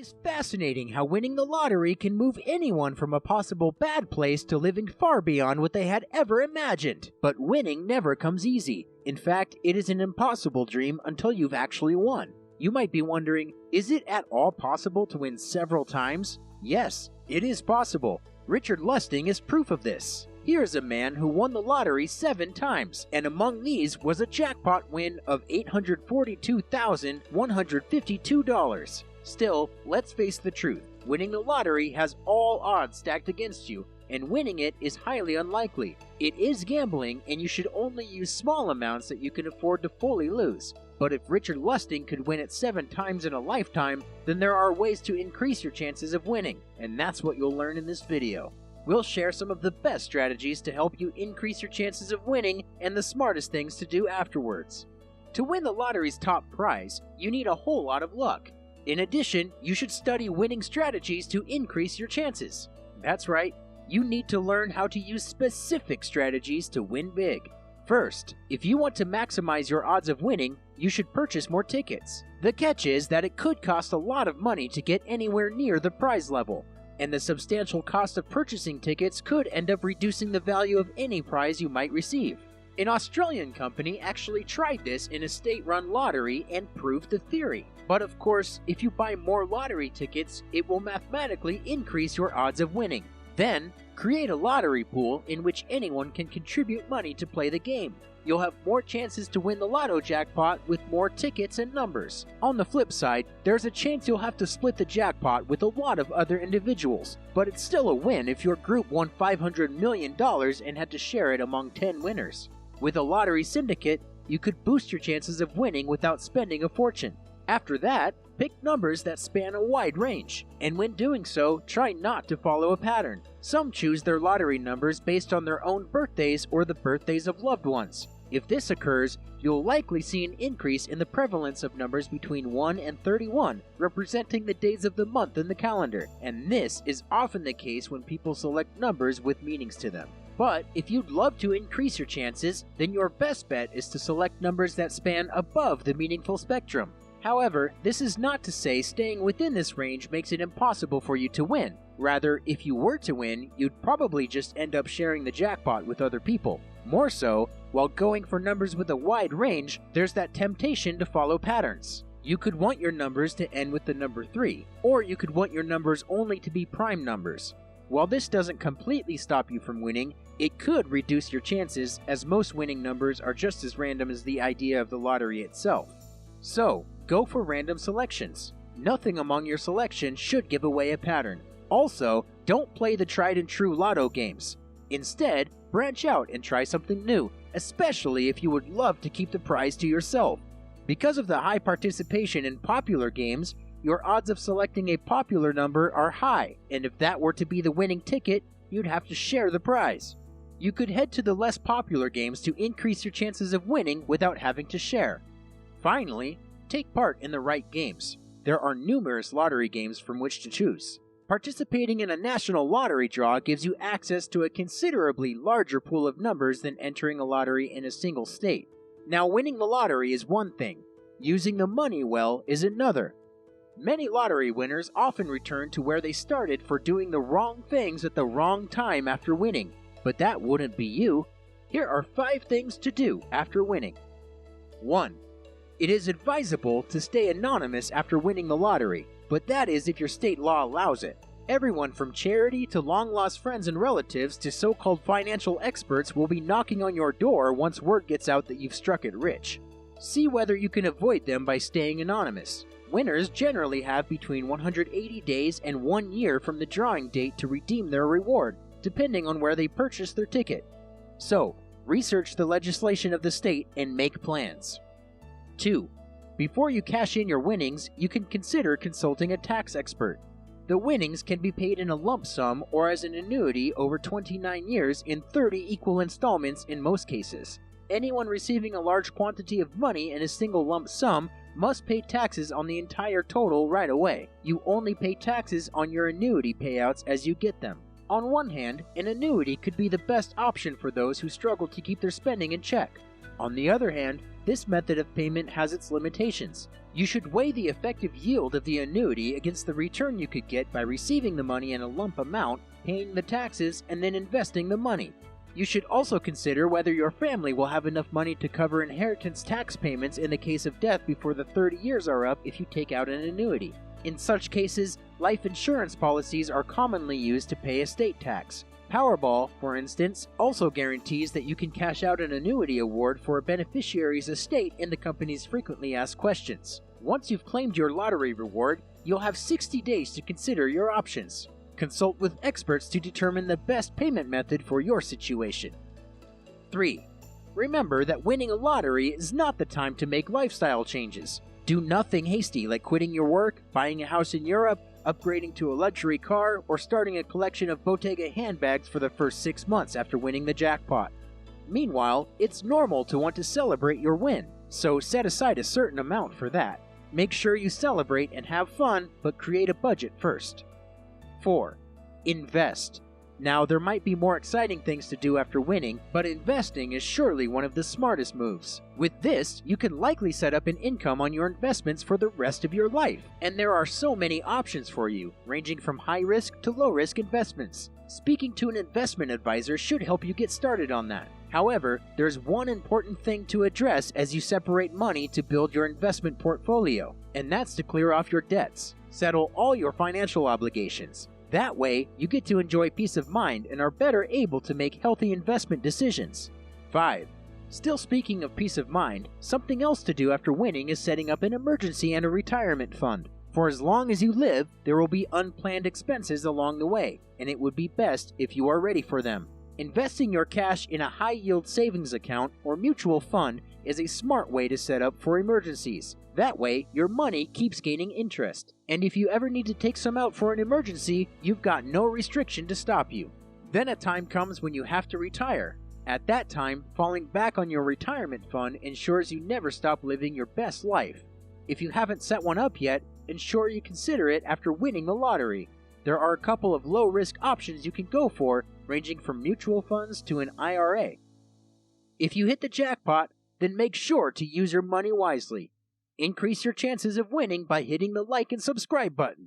is fascinating how winning the lottery can move anyone from a possible bad place to living far beyond what they had ever imagined. But winning never comes easy. In fact, it is an impossible dream until you've actually won. You might be wondering, is it at all possible to win several times? Yes, it is possible. Richard Lustig is proof of this. Here's a man who won the lottery 7 times, and among these was a jackpot win of $842,152. Still, let's face the truth. Winning the lottery has all odds stacked against you, and winning it is highly unlikely. It is gambling, and you should only use small amounts that you can afford to fully lose. But if Richard Lustig could win it 7 times in a lifetime, then there are ways to increase your chances of winning, and that's what you'll learn in this video. We'll share some of the best strategies to help you increase your chances of winning and the smartest things to do afterwards. To win the lottery's top prize, you need a whole lot of luck. In addition, you should study winning strategies to increase your chances. That's right, you need to learn how to use specific strategies to win big. First, if you want to maximize your odds of winning, you should purchase more tickets. The catch is that it could cost a lot of money to get anywhere near the prize level, and the substantial cost of purchasing tickets could end up reducing the value of any prize you might receive. An Australian company actually tried this in a state-run lottery and proved the theory. But of course, if you buy more lottery tickets, it will mathematically increase your odds of winning. Then, create a lottery pool in which anyone can contribute money to play the game. You'll have more chances to win the lotto jackpot with more tickets and numbers. On the flip side, there's a chance you'll have to split the jackpot with a lot of other individuals, but it's still a win if your group won $500 million and had to share it among 10 winners. With a lottery syndicate, you could boost your chances of winning without spending a fortune. After that, pick numbers that span a wide range, and when doing so, try not to follow a pattern. Some choose their lottery numbers based on their own birthdays or the birthdays of loved ones. If this occurs, you'll likely see an increase in the prevalence of numbers between 1 and 31, representing the days of the month in the calendar, and this is often the case when people select numbers with meanings to them. But if you'd love to increase your chances, then your best bet is to select numbers that span above the meaningful spectrum. However, this is not to say staying within this range makes it impossible for you to win. Rather, if you were to win, you'd probably just end up sharing the jackpot with other people. More so, while going for numbers with a wide range, there's that temptation to follow patterns. You could want your numbers to end with the number 3, or you could want your numbers only to be prime numbers. While this doesn't completely stop you from winning, it could reduce your chances, as most winning numbers are just as random as the idea of the lottery itself. So, go for random selections. Nothing among your selections should give away a pattern. Also, don't play the tried and true lotto games. Instead, branch out and try something new, especially if you would love to keep the prize to yourself. Because of the high participation in popular games, your odds of selecting a popular number are high, and if that were to be the winning ticket, you'd have to share the prize. You could head to the less popular games to increase your chances of winning without having to share. Finally, take part in the right games. There are numerous lottery games from which to choose. Participating in a national lottery draw gives you access to a considerably larger pool of numbers than entering a lottery in a single state. Now, winning the lottery is one thing. Using the money well is another. Many lottery winners often return to where they started for doing the wrong things at the wrong time after winning. But that wouldn't be you. Here are 5 things to do after winning. 1. It is advisable to stay anonymous after winning the lottery, but that is if your state law allows it. Everyone from charity to long-lost friends and relatives to so-called financial experts will be knocking on your door once word gets out that you've struck it rich. See whether you can avoid them by staying anonymous. Winners generally have between 180 days and 1 year from the drawing date to redeem their reward, depending on where they purchased their ticket. So, research the legislation of the state and make plans. 2. Before you cash in your winnings, you can consider consulting a tax expert. The winnings can be paid in a lump sum or as an annuity over 29 years in 30 equal installments in most cases. Anyone receiving a large quantity of money in a single lump sum must pay taxes on the entire total right away. You only pay taxes on your annuity payouts as you get them. On one hand, an annuity could be the best option for those who struggle to keep their spending in check. On the other hand, this method of payment has its limitations. You should weigh the effective yield of the annuity against the return you could get by receiving the money in a lump amount, paying the taxes, and then investing the money. You should also consider whether your family will have enough money to cover inheritance tax payments in the case of death before the 30 years are up if you take out an annuity. In such cases, life insurance policies are commonly used to pay estate tax. Powerball, for instance, also guarantees that you can cash out an annuity award for a beneficiary's estate in the company's frequently asked questions. Once you've claimed your lottery reward, you'll have 60 days to consider your options. Consult with experts to determine the best payment method for your situation. 3. Remember that winning a lottery is not the time to make lifestyle changes. Do nothing hasty like quitting your work, buying a house in Europe, upgrading to a luxury car, or starting a collection of Bottega handbags for the first 6 months after winning the jackpot. Meanwhile, it's normal to want to celebrate your win, so set aside a certain amount for that. Make sure you celebrate and have fun, but create a budget first. 4. Invest. Now, there might be more exciting things to do after winning, but investing is surely one of the smartest moves. With this, you can likely set up an income on your investments for the rest of your life, and there are so many options for you, ranging from high-risk to low-risk investments. Speaking to an investment advisor should help you get started on that. However, there's one important thing to address as you separate money to build your investment portfolio, and that's to clear off your debts. Settle all your financial obligations. That way, you get to enjoy peace of mind and are better able to make healthy investment decisions. 5. Still speaking of peace of mind, something else to do after winning is setting up an emergency and a retirement fund. For as long as you live, there will be unplanned expenses along the way, and it would be best if you are ready for them. Investing your cash in a high-yield savings account or mutual fund is a smart way to set up for emergencies. That way, your money keeps gaining interest, and if you ever need to take some out for an emergency, you've got no restriction to stop you. Then a time comes when you have to retire. At that time, falling back on your retirement fund ensures you never stop living your best life. If you haven't set one up yet, ensure you consider it after winning the lottery. There are a couple of low-risk options you can go for, ranging from mutual funds to an IRA. If you hit the jackpot, then make sure to use your money wisely. Increase your chances of winning by hitting the like and subscribe button.